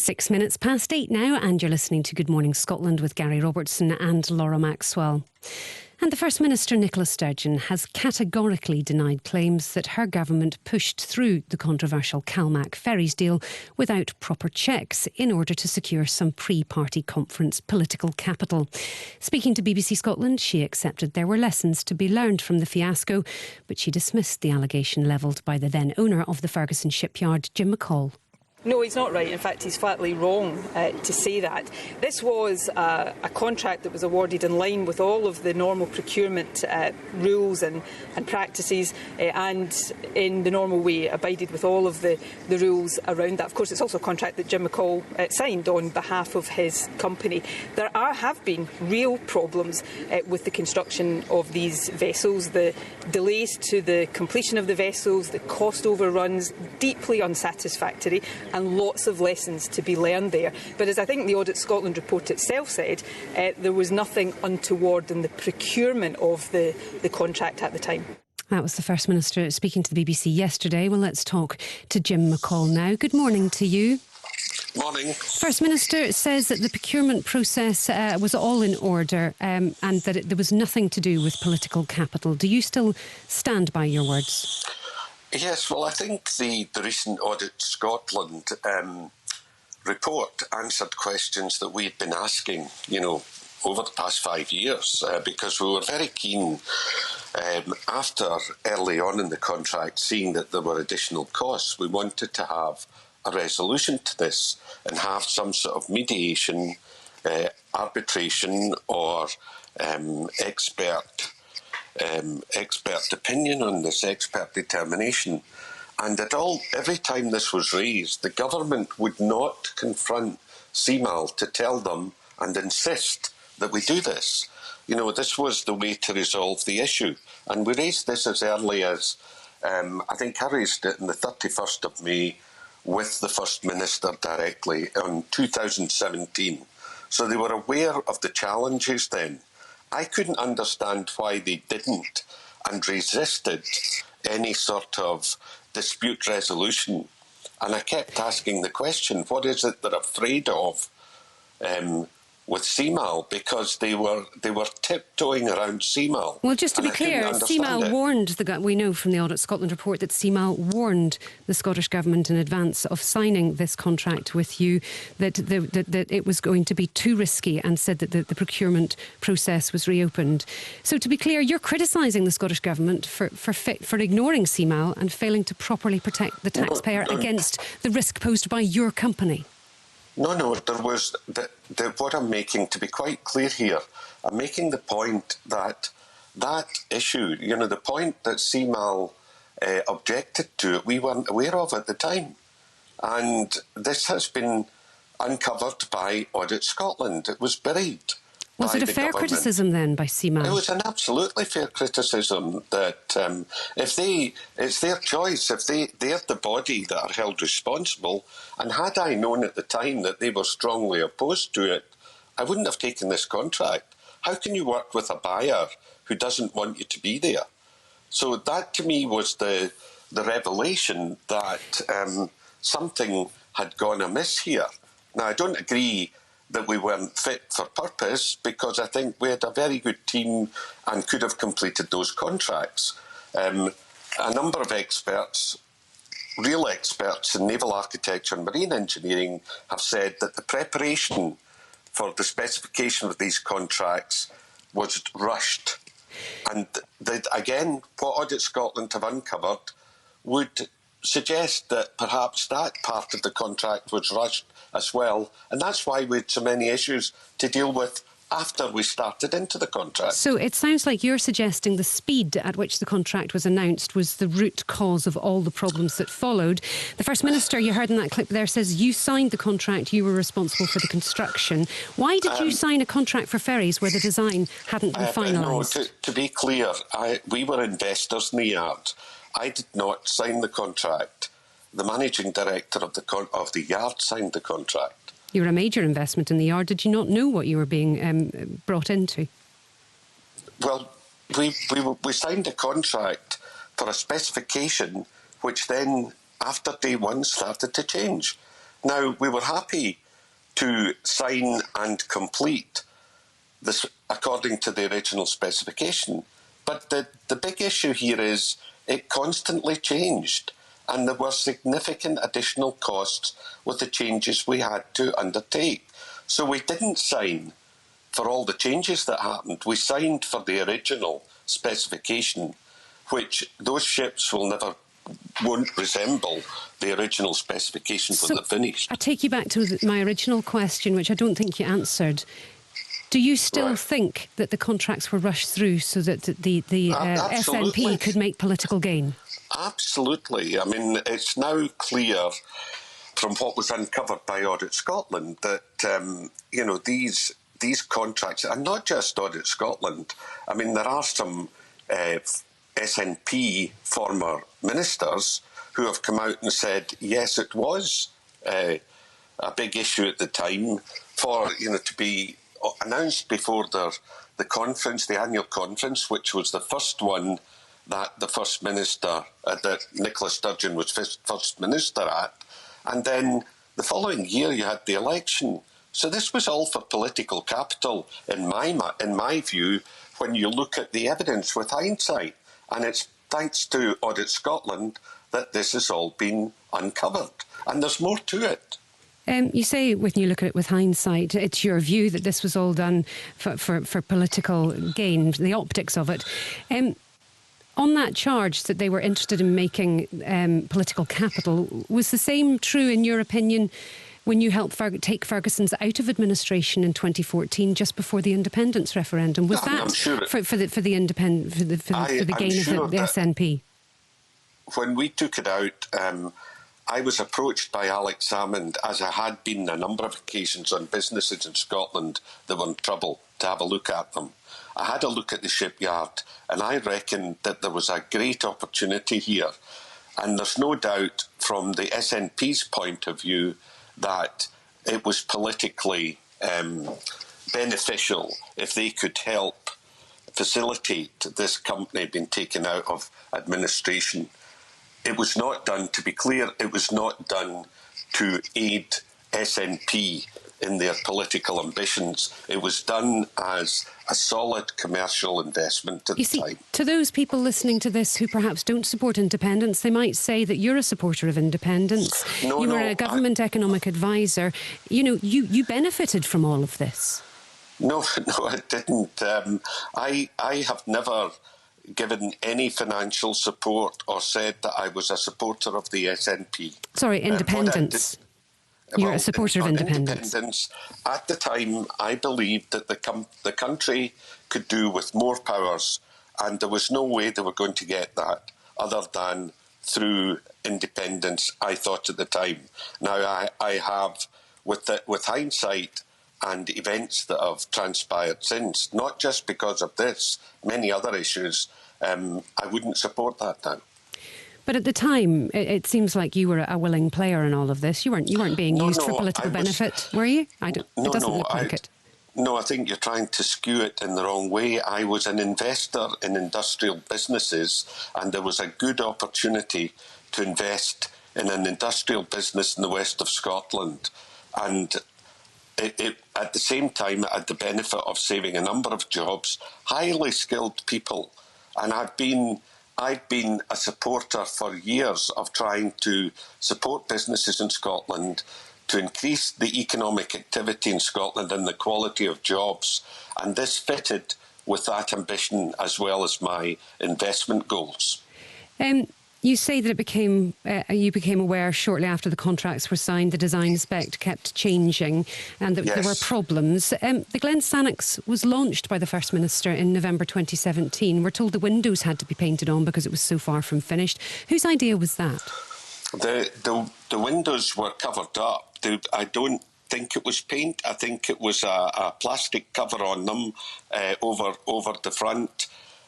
8:06 now, and you're listening to Good Morning Scotland with Gary Robertson and Laura Maxwell. And the First Minister, Nicola Sturgeon, has categorically denied claims that her government pushed through the controversial CalMac ferries deal without proper checks in order to secure some pre-party conference political capital. Speaking to BBC Scotland, she accepted there were lessons to be learned from the fiasco, but she dismissed the allegation levelled by the then owner of the Ferguson shipyard, Jim McColl. No, he's not right. In fact, he's flatly wrong to say that. This was a contract that was awarded in line with all of the normal procurement rules and practices and in the normal way abided with all of the rules around that. Of course, it's also a contract that Jim McColl signed on behalf of his company. There have been real problems with the construction of these vessels, the delays to the completion of the vessels, the cost overruns, deeply unsatisfactory, and lots of lessons to be learned there. But as I think the Audit Scotland report itself said, there was nothing untoward in the procurement of the contract at the time. That was the First Minister speaking to the BBC yesterday. Well, let's talk to Jim McColl now. Good morning to you. Morning. First Minister says that the procurement process was all in order and that there was nothing to do with political capital. Do you still stand by your words? Yes, well, I think the recent Audit Scotland report answered questions that we had been asking, over the past 5 years, because we were very keen, after early on in the contract, seeing that there were additional costs. We wanted to have a resolution to this and have some sort of mediation, arbitration or expert opinion on this, expert determination. And every time this was raised, the government would not confront CMAL to tell them and insist that we do this. This was the way to resolve the issue. And we raised this as early as, I think I raised it on the 31st of May with the First Minister directly in 2017. So they were aware of the challenges then. I couldn't understand why they didn't and resisted any sort of dispute resolution. And I kept asking the question, what is it they're afraid of with CMAL? Because they were tiptoeing around CMAL. Well, just to be clear, CMAL warned we know from the Audit Scotland report that CMAL warned the Scottish Government in advance of signing this contract with you that it was going to be too risky and said that the procurement process was reopened. So to be clear, you're criticising the Scottish Government for ignoring CMAL and failing to properly protect the taxpayer against the risk posed by your company. No, there was what I'm making, to be quite clear here, I'm making the point that issue, the point that CMAL objected to it, we weren't aware of at the time. And this has been uncovered by Audit Scotland. It was buried. Was it a fair criticism then by CMAL? It was an absolutely fair criticism that it's their choice. If they're the body that are held responsible, and had I known at the time that they were strongly opposed to it, I wouldn't have taken this contract. How can you work with a buyer who doesn't want you to be there? So that to me was the revelation that something had gone amiss here. Now, I don't agree that we weren't fit for purpose, because I think we had a very good team and could have completed those contracts. A number of experts, real experts in naval architecture and marine engineering, have said that the preparation for the specification of these contracts was rushed. And again, what Audit Scotland have uncovered would suggest that perhaps that part of the contract was rushed as well, and that's why we had so many issues to deal with after we started into the contract. So it sounds like you're suggesting the speed at which the contract was announced was the root cause of all the problems that followed. The First Minister, you heard in that clip there, says you signed the contract, you were responsible for the construction. Why did you sign a contract for ferries where the design hadn't been finalised? No, to be clear, we were investors in the yard. I did not sign the contract. The managing director of the yard signed the contract. You were a major investment in the yard. Did you not know what you were being brought into? Well, we signed a contract for a specification which then, after day one, started to change. Now, we were happy to sign and complete this according to the original specification. But the big issue here is it constantly changed, and there were significant additional costs with the changes we had to undertake. So we didn't sign for all the changes that happened. We signed for the original specification, which those ships won't resemble the original specification when they're finished. I take you back to my original question, which I don't think you answered. Do you still think that the contracts were rushed through so that the SNP could make political gain? Absolutely. I mean, it's now clear from what was uncovered by Audit Scotland that, these contracts, and not just Audit Scotland, I mean, there are some SNP former ministers who have come out and said, yes, it was a big issue at the time for, to be announced before the conference, the annual conference, which was the first one that the First Minister, that Nicola Sturgeon was First Minister at. And then the following year you had the election. So this was all for political capital, in my view, when you look at the evidence with hindsight. And it's thanks to Audit Scotland that this has all been uncovered. And there's more to it. You say, when you look at it with hindsight, it's your view that this was all done for political gain, the optics of it. On that charge that they were interested in making political capital, was the same true, in your opinion, when you helped take Ferguson's out of administration in 2014, just before the independence referendum? Was that for the gain of the SNP? When we took it out, I was approached by Alex Salmond, as I had been a number of occasions, on businesses in Scotland that were in trouble, to have a look at them. I had a look at the shipyard, and I reckoned that there was a great opportunity here. And there's no doubt from the SNP's point of view that it was politically beneficial if they could help facilitate this company being taken out of administration. It was not done, to be clear, it was not done to aid SNP in their political ambitions. It was done as a solid commercial investment at the time. To those people listening to this who perhaps don't support independence, they might say that you're a supporter of independance. You were a government economic advisor. You benefited from all of this. No, I didn't. I have never given any financial support or said that I was a supporter of the SNP. Sorry, independence. You're a supporter of independence. At the time, I believed that the country could do with more powers, and there was no way they were going to get that other than through independence, I thought at the time. Now, I have, with hindsight and events that have transpired since, not just because of this, many other issues, I wouldn't support that now. But at the time, it seems like you were a willing player in all of this. You weren't being used for political benefit, were you? It doesn't look like it. No, I think you're trying to skew it in the wrong way. I was an investor in industrial businesses, and there was a good opportunity to invest in an industrial business in the west of Scotland. And it at the same time, it had the benefit of saving a number of jobs, highly skilled people. And I've been a supporter for years of trying to support businesses in Scotland to increase the economic activity in Scotland and the quality of jobs. And this fitted with that ambition as well as my investment goals. You say that you became aware shortly after the contracts were signed, the design spec kept changing and that there were problems. The Glen Sannox was launched by the First Minister in November 2017. We're told the windows had to be painted on because it was so far from finished. Whose idea was that? The windows were covered up. I don't think it was paint. I think it was a plastic cover on them over the front,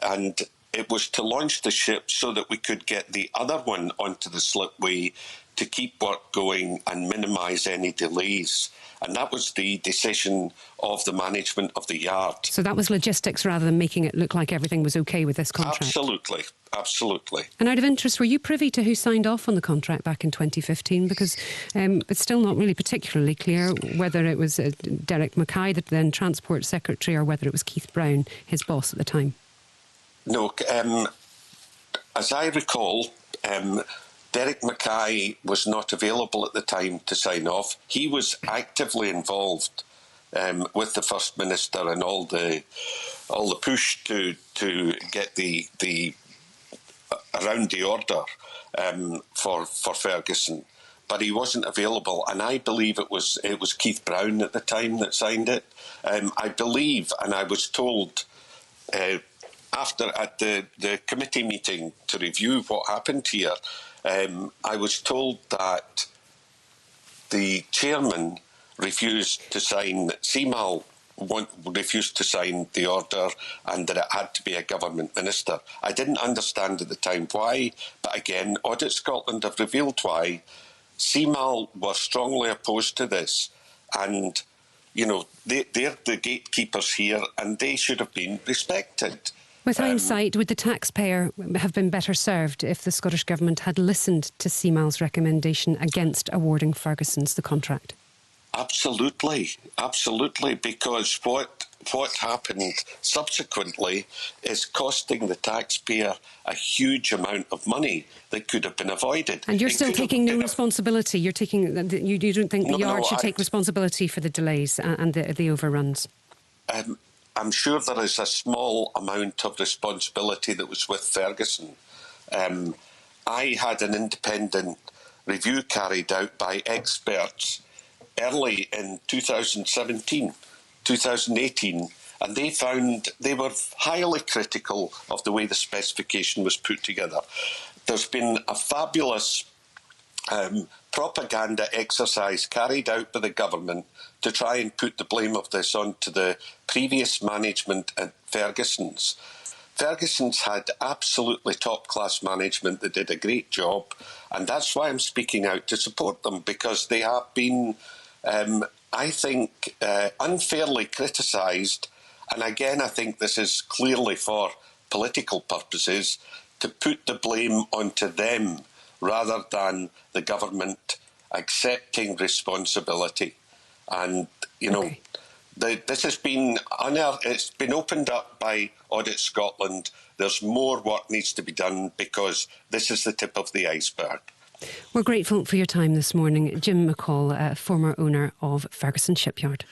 and it was to launch the ship so that we could get the other one onto the slipway to keep work going and minimise any delays. And that was the decision of the management of the yard. So that was logistics rather than making it look like everything was OK with this contract? Absolutely, absolutely. And out of interest, were you privy to who signed off on the contract back in 2015? Because it's still not really particularly clear whether it was Derek Mackay, the then Transport Secretary, or whether it was Keith Brown, his boss at the time. No, as I recall, Derek Mackay was not available at the time to sign off. He was actively involved with the First Minister and all the push to get the around the order for Ferguson, but he wasn't available. And I believe it was Keith Brown at the time that signed it. I believe, and I was told after at the committee meeting to review what happened here. I was told that the chairman refused to sign, CMAL refused to sign the order, and that it had to be a government minister. I didn't understand at the time why, but again, Audit Scotland have revealed why. CMAL were strongly opposed to this, and you know they're the gatekeepers here, and they should have been respected. With hindsight, would the taxpayer have been better served if the Scottish Government had listened to CMAL's recommendation against awarding Ferguson's the contract? Absolutely, absolutely, because what happened subsequently is costing the taxpayer a huge amount of money that could have been avoided. And you're still taking no responsibility? You don't think the yard should take responsibility for the delays and the overruns? I'm sure there is a small amount of responsibility that was with Ferguson. I had an independent review carried out by experts early in 2017, 2018, and they found they were highly critical of the way the specification was put together. There's been a fabulous propaganda exercise carried out by the government to try and put the blame of this onto the previous management at Ferguson's. Ferguson's had absolutely top-class management that did a great job, and that's why I'm speaking out to support them, because they have been, I think, unfairly criticised. And again, I think this is clearly for political purposes, to put the blame onto them rather than the government accepting responsibility. And, you know, this has been unearthed, it's been opened up by Audit Scotland. There's more work needs to be done because this is the tip of the iceberg. We're grateful for your time this morning. Jim McColl, former owner of Ferguson Shipyard.